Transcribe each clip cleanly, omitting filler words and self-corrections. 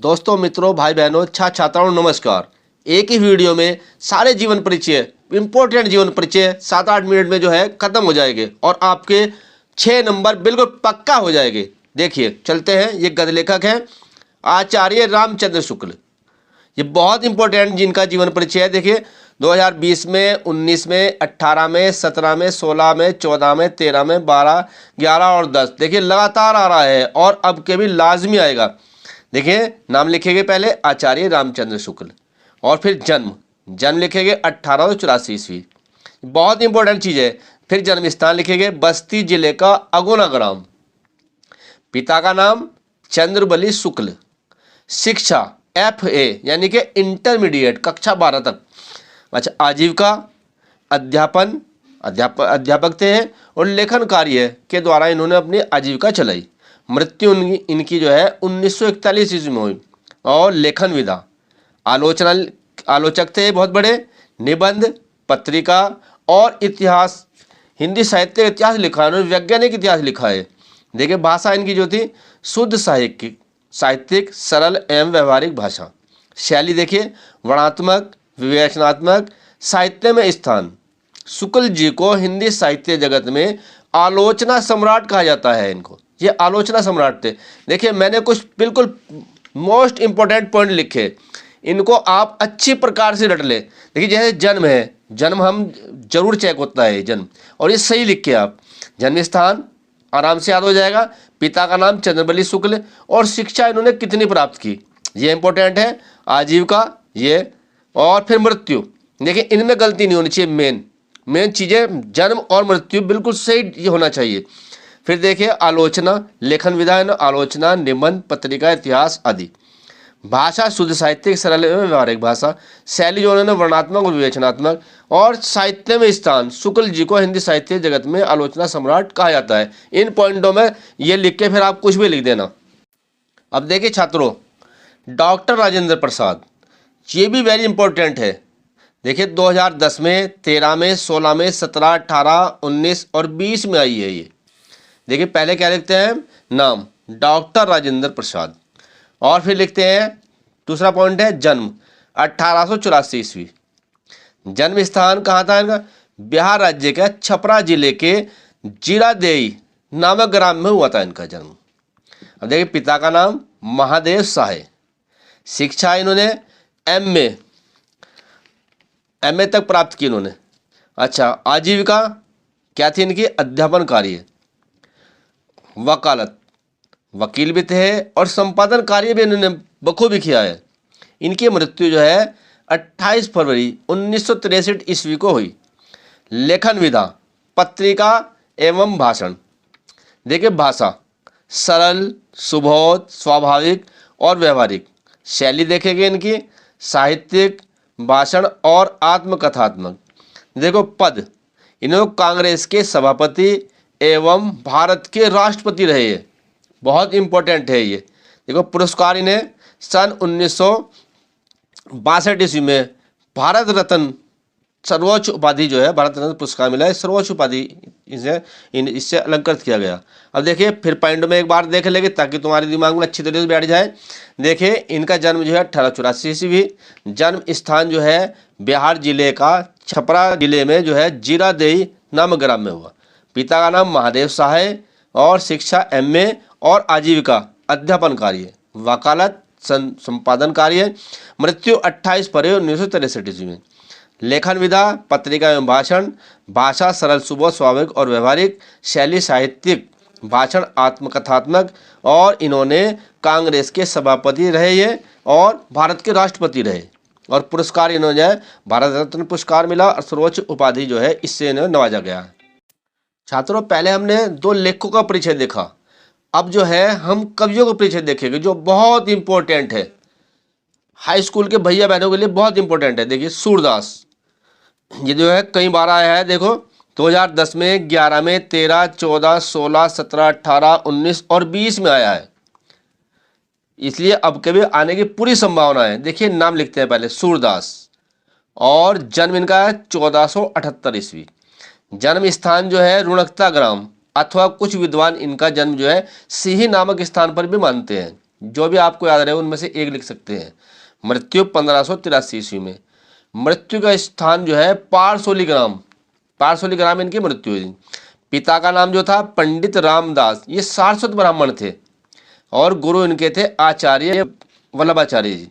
दोस्तों, मित्रों, भाई बहनों, छात्राओं, नमस्कार। एक ही वीडियो में सारे जीवन परिचय, इंपॉर्टेंट जीवन परिचय 7-8 मिनट में जो है खत्म हो जाएंगे और आपके 6 नंबर बिल्कुल पक्का हो जाएंगे। देखिए, चलते हैं। ये गद्य लेखक हैं आचार्य रामचंद्र शुक्ल। ये बहुत इंपॉर्टेंट जिनका जीवन परिचय है। देखिए, 2020 में, 19 में, 18 में, 17 में, 16 में, 14 में, 13 में, 12, 11 और 10 देखिए लगातार आ रहा है और अब के भी लाजमी आएगा। देखिए, नाम लिखेंगे पहले आचार्य रामचंद्र शुक्ल और फिर जन्म लिखेंगे 1884 ईस्वी। बहुत इंपॉर्टेंट चीज़ है। फिर जन्म स्थान लिखेंगे बस्ती जिले का अगुना ग्राम। पिता का नाम चंद्रबली शुक्ल। शिक्षा FA यानी कि इंटरमीडिएट कक्षा 12 तक। अच्छा, आजीविका अध्यापक थे और लेखन कार्य के द्वारा इन्होंने अपनी आजीविका चलाई। मृत्यु इनकी जो है 1941 ईस्वी में हुई। और लेखन विधा आलोचक थे बहुत बड़े। निबंध, पत्रिका और इतिहास, हिंदी साहित्य इतिहास लिखा है, वैज्ञानिक इतिहास लिखा है। देखिए, भाषा इनकी जो थी शुद्ध साहित्यिक, सरल एवं व्यवहारिक भाषा। शैली देखिए, वर्णात्मक, विवेचनात्मक। साहित्य में स्थान, शुक्ल जी को हिंदी साहित्य जगत में आलोचना सम्राट कहा जाता है। इनको ये आलोचना सम्राट थे। देखिए, मैंने कुछ बिल्कुल मोस्ट इंपॉर्टेंट पॉइंट लिखे, इनको आप अच्छी प्रकार से रट ले। देखिए, जैसे जन्म है, जन्म हम जरूर चेक होता है जन्म, और ये सही लिख के आप जन्म स्थान आराम से याद हो जाएगा। पिता का नाम चंद्रबली शुक्ल और शिक्षा इन्होंने कितनी प्राप्त की, ये इंपॉर्टेंट है। आजीविका ये, और फिर मृत्यु। देखिए, इनमें गलती नहीं होनी चाहिए। मेन चीज़ें जन्म और मृत्यु बिल्कुल सही ये होना चाहिए। फिर देखिए, आलोचना, लेखन विधा, आलोचना, निबंध, पत्रिका, इतिहास आदि। भाषा शुद्ध साहित्यिक, सरल एवं व्यवहारिक भाषा। शैली जो उन्होंने वर्णात्मक और विवेचनात्मक। और साहित्य में स्थान, शुक्ल जी को हिंदी साहित्य जगत में आलोचना सम्राट कहा जाता है। इन पॉइंटों में ये लिख के फिर आप कुछ भी लिख देना। अब देखिए छात्रों, डॉक्टर राजेंद्र प्रसाद, ये भी वेरी इंपॉर्टेंट है। देखिए, 2010 में, 13 में, 16 में, 17, 18, 19 और 20 में आई है ये। देखिए, पहले क्या लिखते हैं, नाम डॉक्टर राजेंद्र प्रसाद, और फिर लिखते हैं दूसरा पॉइंट है जन्म 1884 ईस्वी। जन्म स्थान कहाँ था इनका, बिहार राज्य के छपरा जिले के जीरादेई नामक ग्राम में हुआ था इनका जन्म। अब देखिए, पिता का नाम महादेव साहे। शिक्षा इन्होंने MA तक प्राप्त की इन्होंने। अच्छा, आजीविका क्या थी इनकी, अध्यापन कार्य। वकालत, वकील भी थे और संपादन कार्य भी इन्होंने बखूबी किया है। इनकी मृत्यु जो है 28 फरवरी 1963 ईस्वी को हुई। लेखन विधा, पत्रिका एवं भाषण। देखिए, भाषा सरल, सुबोध, स्वाभाविक और व्यवहारिक। शैली देखेंगे इनकी साहित्यिक, भाषण और आत्मकथात्मक। देखो, पद, इन्होंने कांग्रेस के सभापति एवं भारत के राष्ट्रपति रहे हैं। बहुत इंपॉर्टेंट है ये। देखो, पुरस्कार इन्हें सन 1962 ईस्वी में भारत रत्न सर्वोच्च उपाधि जो है, भारत रत्न पुरस्कार मिला है। सर्वोच्च उपाधि इससे अलंकृत किया गया। अब देखिए, फिर पॉइंट में एक बार देख लेंगे ताकि तुम्हारे दिमाग में अच्छी तरीके से बैठ जाए। देखिए, इनका जन्म जो है 1884 ईस्वी। जन्म स्थान जो है बिहार जिले का छपरा जिले में जो है जीरादेई नामक ग्राम में हुआ। पिता का नाम महादेव साहे और शिक्षा MA और आजीविका अध्यापन कार्य, वकालत, संपादन कार्य। मृत्यु 28 फरवरी 1963 ईस्वी में। लेखन विधा, पत्रिका एवं भाषण। भाषा सरल, सुबोध, स्वाभाविक और व्यवहारिक। शैली साहित्यिक, भाषण आत्मकथात्मक। और इन्होंने कांग्रेस के सभापति रहे ये और भारत के राष्ट्रपति रहे। और पुरस्कार इन्होंने भारत रत्न पुरस्कार मिला और सर्वोच्च उपाधि जो है इससे इन्हें नवाजा गया। छात्रों, पहले हमने 2 लेखकों का परिचय देखा। अब जो है हम कवियों का परिचय देखेंगे जो बहुत इंपॉर्टेंट है। हाई स्कूल के भैया बहनों के लिए बहुत इंपॉर्टेंट है। देखिए, सूरदास, ये जो है कई बार आया है। देखो, 2010 में, 11 में, 13, 14, 16, 17, 18, 19 और 20 में आया है। इसलिए अब कभी आने की पूरी संभावना है। देखिए, नाम लिखते हैं पहले, सूरदास, और जन्म इनका है 1478 ईस्वी। जन्म स्थान जो है रुणकता ग्राम, अथवा कुछ विद्वान इनका जन्म जो है सिही नामक स्थान पर भी मानते हैं। जो भी आपको याद रहे उनमें से एक लिख सकते हैं। मृत्यु 1583 ईस्वी में। मृत्यु का स्थान जो है पारसोली ग्राम, पारसोली ग्राम इनकी मृत्यु हुई। पिता का नाम जो था पंडित रामदास, ये सारस्वत ब्राह्मण थे और गुरु इनके थे आचार्य वल्लभाचार्य जी।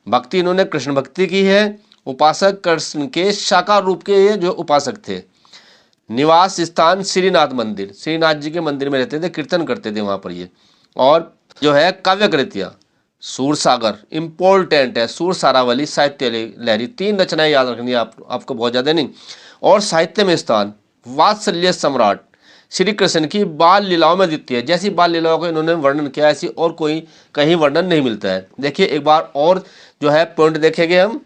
भक्ति इन्होंने कृष्ण भक्ति की है। उपासक कृष्ण के साकार रूप के ये जो उपासक थे। निवास स्थान श्रीनाथ मंदिर, श्रीनाथ जी के मंदिर में रहते थे, कीर्तन करते थे वहाँ पर ये। और जो है काव्य कृतियाँ, सूरसागर इम्पोर्टेंट है, सूर सारावली, साहित्य लहरी, 3 रचनाएं याद रखनी है आपको बहुत ज़्यादा नहीं। और साहित्य में स्थान वात्सल्य सम्राट, श्री कृष्ण की बाल लीलाओं में द्वितीय है। जैसी बाल लीलाओं को इन्होंने वर्णन किया ऐसी और कोई कहीं वर्णन नहीं मिलता है। देखिए एक बार और जो है पॉइंट देखेंगे हम।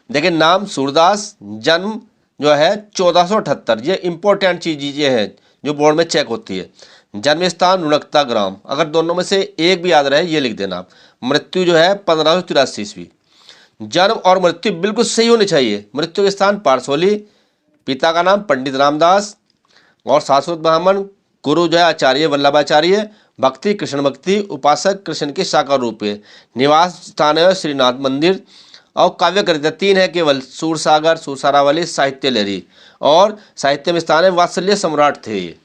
देखिए नाम सूरदास, जन्म जो है 1478, ये इंपॉर्टेंट चीजें हैं जो बोर्ड में चेक होती है। जन्म स्थान रुणकता ग्राम, अगर दोनों में से एक भी याद रहे ये लिख देना आप। मृत्यु जो है 1583 ईस्वी। जन्म और मृत्यु बिल्कुल सही होनी चाहिए। मृत्यु के स्थान पारसोली, पिता का नाम पंडित रामदास और सारस्वत ब्राह्मण, गुरु जो है आचार्य वल्लभाचार्य, भक्ति कृष्ण भक्ति, उपासक कृष्ण के साकार रूप है। निवास स्थान है श्रीनाथ मंदिर और काव्य कृतियाँ 3 है केवल, सूरसागर, सूरसारावली, साहित्य लहरी। और साहित्य में स्थान है वात्सल्य सम्राट थे ये।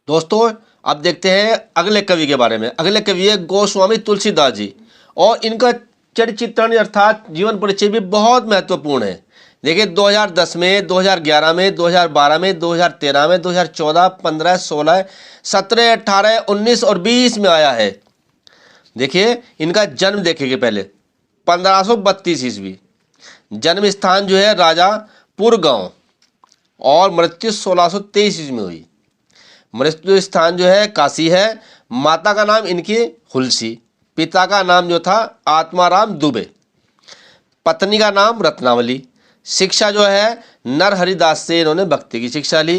दोस्तों अब देखते हैं अगले कवि के बारे में। अगले कवि है गोस्वामी तुलसीदास जी और इनका चरित्र अर्थात जीवन परिचय भी बहुत महत्वपूर्ण है। देखिए 2010 में, 2011 में, 2012 में, 2013 में, 2014, 15, 16, 17, 18, 19 और 20 में आया है। देखिए इनका जन्म देखेंगे पहले 1532 ईस्वी। जन्म स्थान जो है राजापुर गांव और मृत्यु 1623 ईस्वी में हुई। मृत्यु स्थान जो है काशी है। माता का नाम इनकी हुलसी, पिता का नाम जो था आत्माराम दुबे, पत्नी का नाम रत्नावली। शिक्षा जो है नरहरिदास से इन्होंने भक्ति की शिक्षा ली।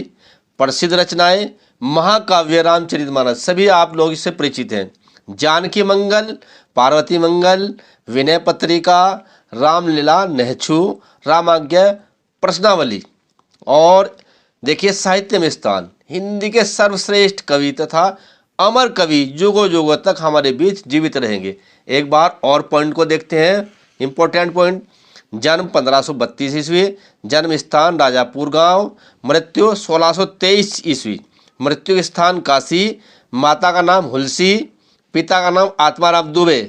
प्रसिद्ध रचनाएं महाकाव्य रामचरितमानस, सभी आप लोग इससे परिचित हैं। जानकी मंगल, पार्वती मंगल, विनय पत्रिका, रामलीला, नहछु, रामाज्ञा, प्रश्नावली। और देखिए साहित्य में स्थान, हिंदी के सर्वश्रेष्ठ कवि तथा अमर कवि युगों युगों तक हमारे बीच जीवित रहेंगे। एक बार और पॉइंट को देखते हैं, इंपॉर्टेंट पॉइंट। जन्म 1532 ईस्वी, जन्म स्थान राजापुर गांव, मृत्यु 1623 ईस्वी। मृत्यु स्थान काशी, माता का नाम हुलसी, पिता का नाम आत्माराम दुबे,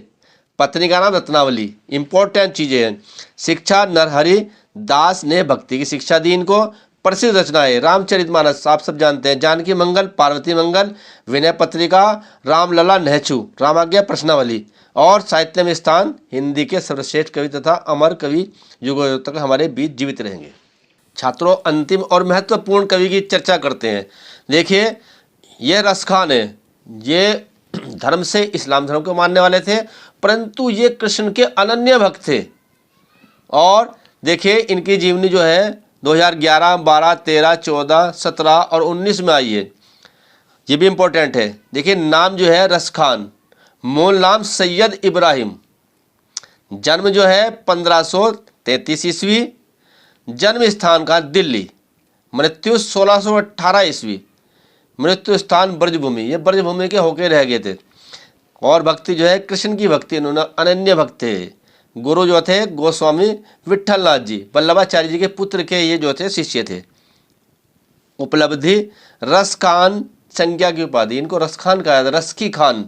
पत्नी का नाम रत्नावली। इंपॉर्टेंट चीजें हैं। शिक्षा नरहरि दास ने भक्ति की शिक्षा दी इनको। प्रसिद्ध रचनाएं रामचरितमानस आप सब जानते हैं, जानकी मंगल, पार्वती मंगल, विनय पत्रिका, रामलला, नहछु, रामाज्ञा, प्रश्नावली। और साहित्य में स्थान, हिंदी के सर्वश्रेष्ठ कवि तथा अमर कवि युगों युग तक हमारे बीच जीवित रहेंगे। छात्रों अंतिम और महत्वपूर्ण कवि की चर्चा करते हैं। देखिए ये रसखान है, ये धर्म से इस्लाम धर्म को मानने वाले थे, परंतु ये कृष्ण के अनन्य भक्त थे। और देखिए इनकी जीवनी जो है 2011, 12, 13, 14, 17 और 19 में आई है। ये भी इम्पोर्टेंट है। देखिए नाम जो है रसखान, मूल नाम सैयद इब्राहिम। जन्म जो है 1533 ईस्वी। जन्म स्थान का दिल्ली। मृत्यु 1618 ईस्वी। मृत्यु स्थान ब्रजभूमि, ये ब्रजभूमि के होके रह गए थे। और भक्ति जो है कृष्ण की भक्ति, इन्होंने अनन्य भक्त थे। गुरु जो थे गोस्वामी विट्ठलनाथ जी, वल्लभाचार्य जी के पुत्र के ये जो थे शिष्य थे। उपलब्धि रसखान, संज्ञा की उपाधि, इनको रसखान कहा जाता, रस की खान।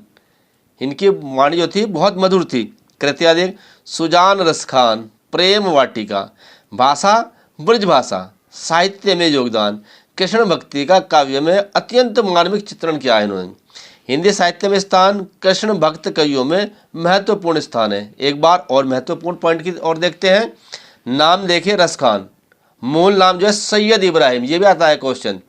इनकी वाणी जो थी बहुत मधुर थी। कृतियाँ देख, सुजान रसखान, प्रेम वाटिका। भाषा ब्रज भाषा। साहित्य में योगदान, कृष्ण भक्ति का काव्य में अत्यंत मार्मिक चित्रण किया है इन्होंने। हिंदी साहित्य में स्थान, कृष्ण भक्त कवियों में महत्वपूर्ण स्थान है। एक बार और महत्वपूर्ण पॉइंट की और देखते हैं। नाम देखिए रसखान, मूल नाम जो है सैयद इब्राहिम, ये भी आता है क्वेश्चन।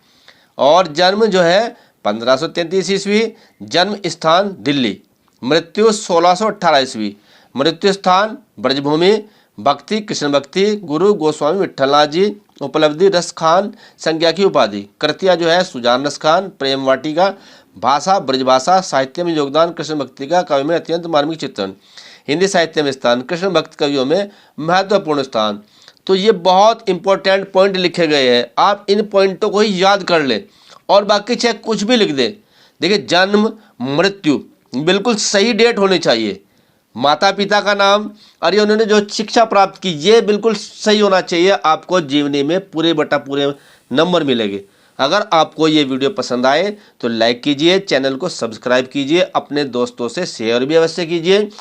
और जन्म जो है 1533 ईस्वी। जन्म स्थान दिल्ली। मृत्यु 1618 ईस्वी। मृत्यु स्थान ब्रजभूमि। भक्ति कृष्ण भक्ति, गुरु गोस्वामी विट्ठलनाथ जी। उपलब्धि रसखान, संज्ञा की उपाधि। कृतियाँ जो है सुजान रसखान, प्रेम वाटिका। भाषा ब्रजभाषा। साहित्य में योगदान, कृष्ण भक्ति का काव्य में अत्यंत मार्मिक चित्रण। हिंदी साहित्य में स्थान, कृष्ण भक्त कवियों में महत्वपूर्ण स्थान। तो ये बहुत इंपॉर्टेंट पॉइंट लिखे गए हैं, आप इन पॉइंटों को ही याद कर लें और बाकी चाहे कुछ भी लिख दें। देखिए जन्म, मृत्यु, बिल्कुल सही डेट होनी चाहिए, माता पिता का नाम और ये उन्होंने जो शिक्षा प्राप्त की ये बिल्कुल सही होना चाहिए। आपको जीवनी में पूरे बटा पूरे नंबर मिलेंगे। अगर आपको ये वीडियो पसंद आए तो लाइक कीजिए, चैनल को सब्सक्राइब कीजिए, अपने दोस्तों से शेयर भी अवश्य कीजिए।